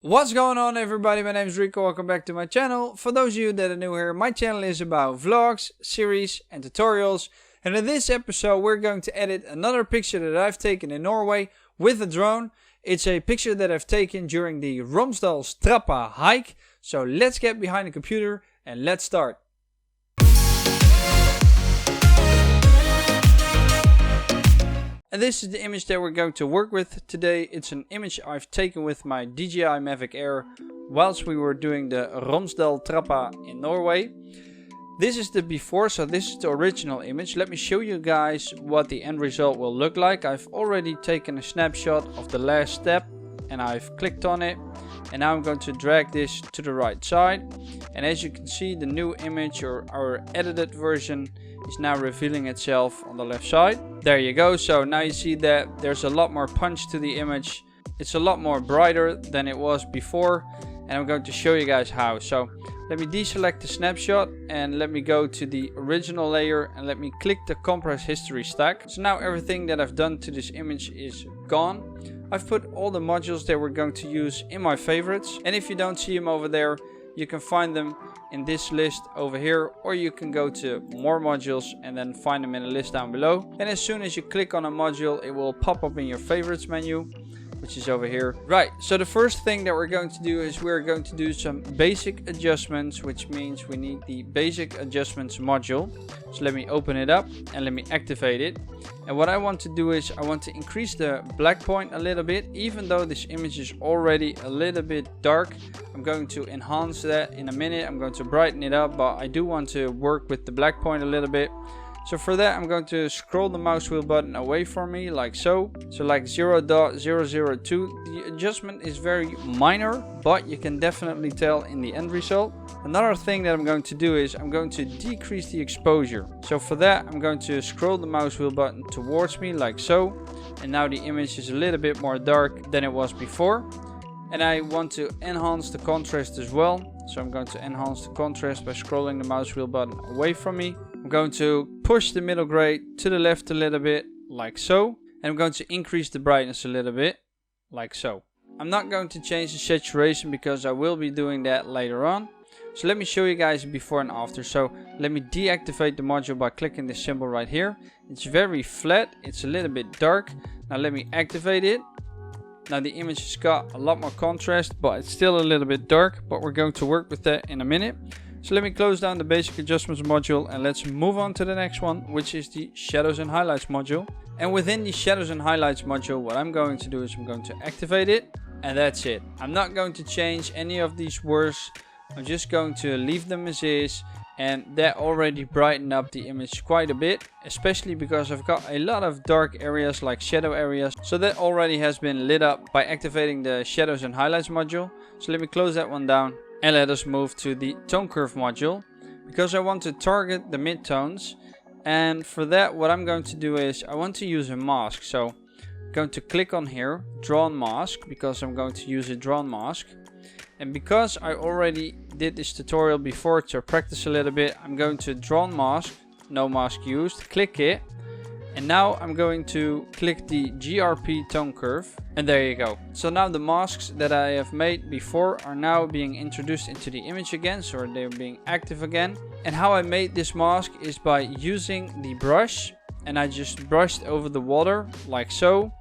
What's going on everybody, my name is Rico, welcome back to my channel. For those of you that are new here, my channel is about vlogs, series and tutorials. And in this episode we're going to edit another picture that I've taken in Norway with a drone. It's a picture that I've taken during the Romsdalstrappa hike. So let's get behind the computer and let's start. And this is the image that we're going to work with today. It's an image I've taken with my DJI Mavic Air whilst we were doing the Romsdalstrappa in Norway. This is the before, so this is the original image. Let me show you guys what the end result will look like. I've already taken a snapshot of the last step and I've clicked on it. And now I'm going to drag this to the right side. And as you can see, the new image or our edited version is now revealing itself on the left side. There you go. So now you see that there's a lot more punch to the image. It's a lot more brighter than it was before. And I'm going to show you guys how. So let me deselect the snapshot and let me go to the original layer and let me click the compress history stack. So now everything that I've done to this image is gone. I've put all the modules that we're going to use in my favorites. And if you don't see them over there, you can find them in this list over here, or you can go to more modules and then find them in the list down below. And as soon as you click on a module, it will pop up in your favorites menu, which is over here. Right, so the first thing that we're going to do is we're going to do some basic adjustments, which means we need the basic adjustments module. So let me open it up and let me activate it. And what I want to do is I want to increase the black point a little bit. Even though this image is already a little bit dark, I'm going to enhance that in a minute. I'm going to brighten it up, but I do want to work with the black point a little bit. So for that, I'm going to scroll the mouse wheel button away from me like so. So like 0.002. The adjustment is very minor, but you can definitely tell in the end result. Another thing that I'm going to do is I'm going to decrease the exposure. So for that, I'm going to scroll the mouse wheel button towards me like so. And now the image is a little bit more dark than it was before. And I want to enhance the contrast as well. So I'm going to enhance the contrast by scrolling the mouse wheel button away from me. I'm going to push the middle gray to the left a little bit, like so. And I'm going to increase the brightness a little bit, like so. I'm not going to change the saturation because I will be doing that later on. So let me show you guys before and after. So let me deactivate the module by clicking this symbol right here. It's very flat, it's a little bit dark. Now let me activate it. Now the image has got a lot more contrast, but it's still a little bit dark. But we're going to work with that in a minute. So let me close down the basic adjustments module and let's move on to the next one, which is the shadows and highlights module. And within the shadows and highlights module, what I'm going to do is I'm going to activate it, and that's it. I'm not going to change any of these words. I'm just going to leave them as is, and that already brightened up the image quite a bit, especially because I've got a lot of dark areas like shadow areas. So that already has been lit up by activating the shadows and highlights module. So let me close that one down. And let us move to the tone curve module, because I want to target the midtones. And for that, what I'm going to do is I want to use a mask. So I'm going to click on here, drawn mask, because I'm going to use a drawn mask. And because I already did this tutorial before to practice a little bit, I'm going to drawn mask, no mask used, click it. And now I'm going to click the GRP tone curve, and there you go. So now the masks that I have made before are now being introduced into the image again, so they're being active again. And how I made this mask is by using the brush, and I just brushed over the water like so.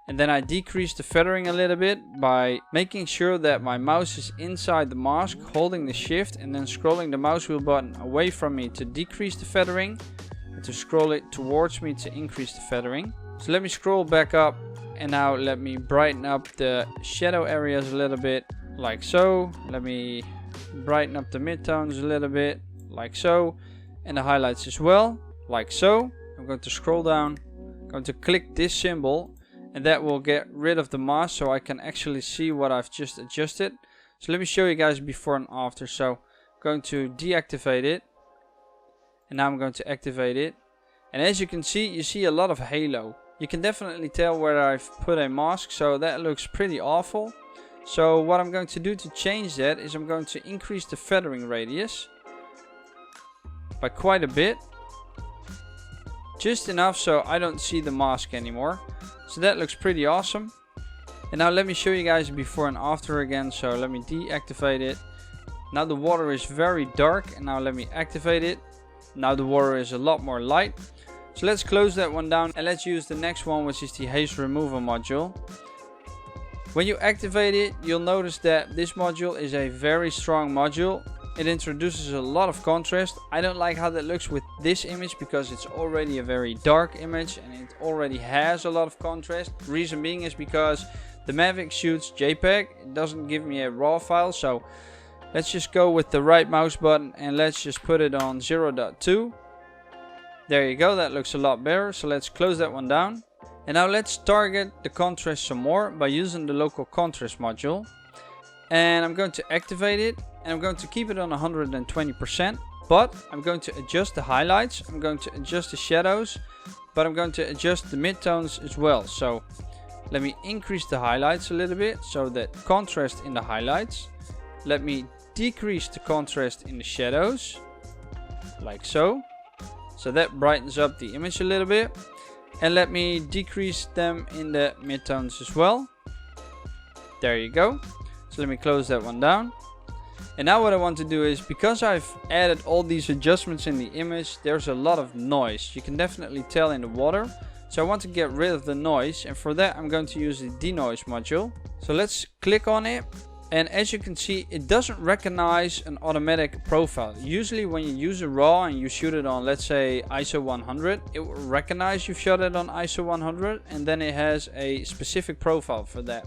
And then I decreased the feathering a little bit by making sure that my mouse is inside the mask, holding the shift and then scrolling the mouse wheel button away from me to decrease the feathering. To scroll it towards me to increase the feathering. So let me scroll back up, and now let me brighten up the shadow areas a little bit like so. Let me brighten up the midtones a little bit like so, and the highlights as well like so. I'm going to scroll down, I'm going to click this symbol, and that will get rid of the mask so I can actually see what I've just adjusted. So let me show you guys before and after. So I'm going to deactivate it. And now I'm going to activate it. And as you can see, you see a lot of halo. You can definitely tell where I've put a mask, so that looks pretty awful. So what I'm going to do to change that is I'm going to increase the feathering radius by quite a bit. Just enough so I don't see the mask anymore. So that looks pretty awesome. And now let me show you guys before and after again. So let me deactivate it. Now the water is very dark, and now let me activate it. Now the water is a lot more light. So let's close that one down and let's use the next one, which is the haze removal module. When you activate it, you'll notice that this module is a very strong module. It introduces a lot of contrast. I don't like how that looks with this image because it's already a very dark image and it already has a lot of contrast. Reason being is because the Mavic shoots JPEG. It doesn't give me a RAW file, so let's just go with the right mouse button and let's just put it on 0.2. There you go, that looks a lot better. So let's close that one down. And now let's target the contrast some more by using the local contrast module. And I'm going to activate it and I'm going to keep it on 120%. But I'm going to adjust the highlights, I'm going to adjust the shadows, but I'm going to adjust the midtones as well. So let me increase the highlights a little bit, so that contrast in the highlights. Let me decrease the contrast in the shadows, like so. So that brightens up the image a little bit. And let me decrease them in the midtones as well. There you go. So let me close that one down. And now what I want to do is, because I've added all these adjustments in the image, there's a lot of noise. You can definitely tell in the water. So I want to get rid of the noise, and for that I'm going to use the denoise module. So let's click on it. And as you can see, it doesn't recognize an automatic profile. Usually when you use a RAW and you shoot it on, let's say, ISO 100, it will recognize you've shot it on ISO 100 and then it has a specific profile for that.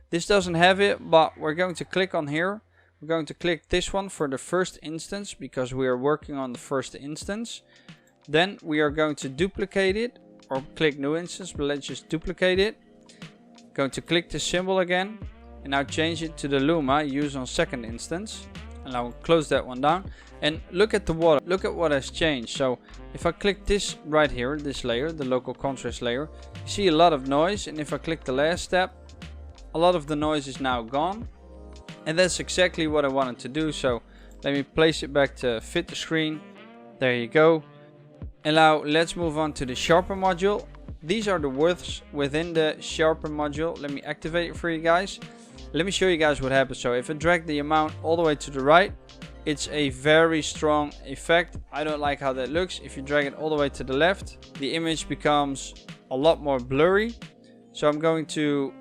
This doesn't have it, but we're going to click on here. We're going to click this one for the first instance because we are working on the first instance. Then we are going to duplicate it, or click new instance, but let's just duplicate it. Going to click the symbol again. And now change it to the Luma used on second instance. And I'll close that one down. And look at the water. Look at what has changed. So if I click this right here, this layer, the local contrast layer, you see a lot of noise. And if I click the last step, a lot of the noise is now gone. And that's exactly what I wanted to do. So let me place it back to fit the screen. There you go. And now let's move on to the sharpen module. These are the words within the sharpen module. Let me activate it for you guys. Let me show you guys what happens. So if I drag the amount all the way to the right, it's a very strong effect. I don't like how that looks. If you drag it all the way to the left, the image becomes a lot more blurry. So I'm going to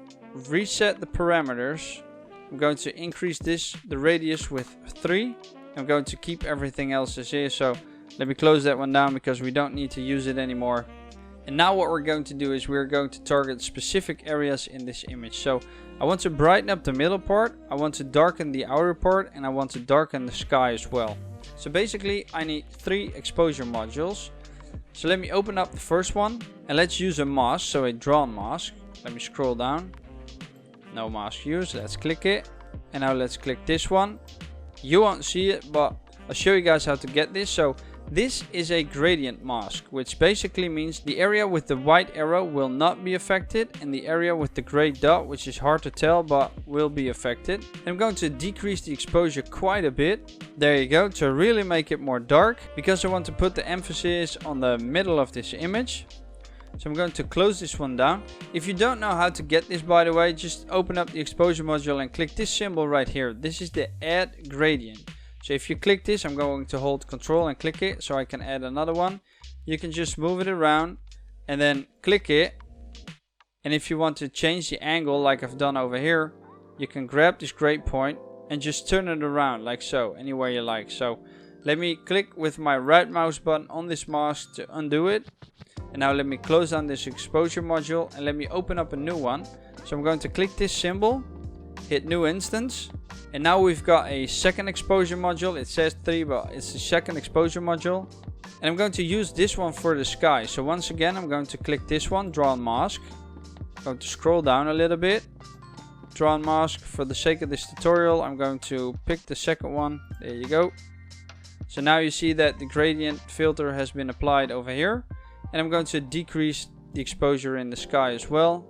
reset the parameters. I'm going to increase the radius with 3. I'm going to keep everything else as is. So let me close that one down because we don't need to use it anymore. And now what we're going to do is we're going to target specific areas in this image. So I want to brighten up the middle part, I want to darken the outer part, and I want to darken the sky as well. So basically I need 3 exposure modules. So let me open up the first one and let's use a mask, so a drawn mask. Let me scroll down. No mask used. Let's click it. And now let's click this one. You won't see it, but I'll show you guys how to get this. So this is a gradient mask, which basically means the area with the white arrow will not be affected and the area with the gray dot, which is hard to tell but will be affected. I'm going to decrease the exposure quite a bit. There you go, to really make it more dark, because I want to put the emphasis on the middle of this image. So I'm going to close this one down. If you don't know how to get this, by the way, just open up the exposure module and click this symbol right here. This is the add gradient. So if you click this, I'm going to hold Control and click it so I can add another one. You can just move it around and then click it. And if you want to change the angle like I've done over here, you can grab this grade point and just turn it around like so, anywhere you like. So let me click with my right mouse button on this mask to undo it. And now let me close down this exposure module and let me open up a new one. So I'm going to click this symbol, hit new instance. And now we've got a second exposure module. It says 3, but it's the second exposure module. And I'm going to use this one for the sky. So once again, I'm going to click this one, drawn mask. I'm going to scroll down a little bit. Drawn mask. For the sake of this tutorial, I'm going to pick the second one. There you go. So now you see that the gradient filter has been applied over here. And I'm going to decrease the exposure in the sky as well.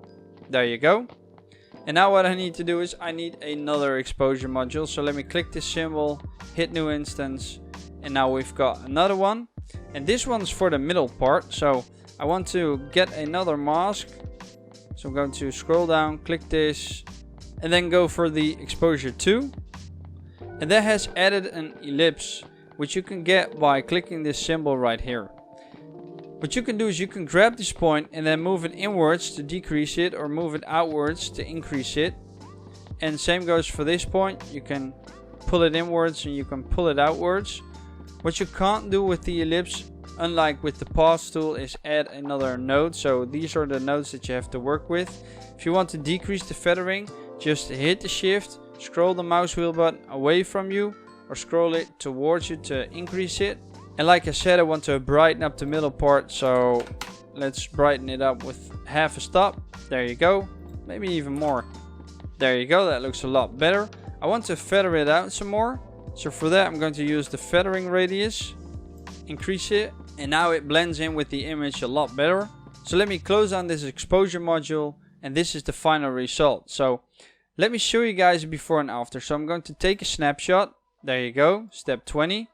There you go. And now what I need to do is I need another exposure module. So let me click this symbol, hit new instance, and now we've got another one. And this one's for the middle part. So I want to get another mask, So I'm going to scroll down, click this, and then go for the exposure 2. And that has added an ellipse, which you can get by clicking this symbol right here. What you can do is you can grab this point and then move it inwards to decrease it, or move it outwards to increase it. And same goes for this point. You can pull it inwards and you can pull it outwards. What you can't do with the ellipse, unlike with the pause tool, is add another node. So these are the nodes that you have to work with. If you want to decrease the feathering, just hit the shift, scroll the mouse wheel button away from you, or scroll it towards you to increase it. And like I said, I want to brighten up the middle part, so let's brighten it up with half a stop. There you go. Maybe even more. There you go, that looks a lot better. I want to feather it out some more. So for that I'm going to use the feathering radius. Increase it. And now it blends in with the image a lot better. So let me close down this exposure module. And this is the final result. So let me show you guys before and after. So I'm going to take a snapshot. There you go. Step 20.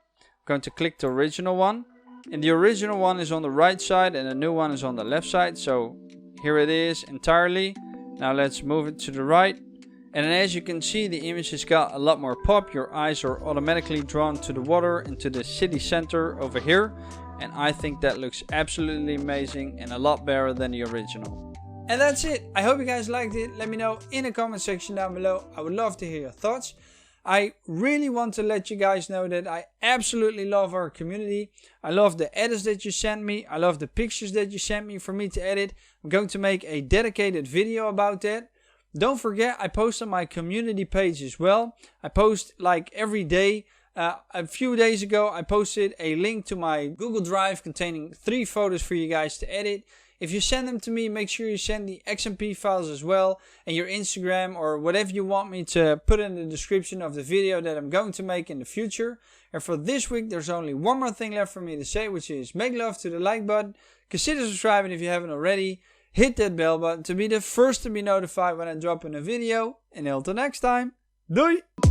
Going to click the original one, and the original one is on the right side and the new one is on the left side. So here it is entirely. Now let's move it to the right, and as you can see, the image has got a lot more pop. Your eyes are automatically drawn to the water and to the city center over here, and I think that looks absolutely amazing and a lot better than the original. And that's it. I hope you guys liked it. Let me know in the comment section down below. I would love to hear your thoughts. I really want to let you guys know that I absolutely love our community. I love the edits that you sent me. I love the pictures that you sent me for me to edit. I'm going to make a dedicated video about that. Don't forget, I post on my community page as well. I post like every day. A few days ago, I posted a link to my Google Drive containing 3 photos for you guys to edit. If you send them to me, make sure you send the XMP files as well, and your Instagram or whatever you want me to put in the description of the video that I'm going to make in the future. And for this week, there's only one more thing left for me to say, which is make love to the like button. Consider subscribing if you haven't already. Hit that bell button to be the first to be notified when I drop in a video. And until next time, doei!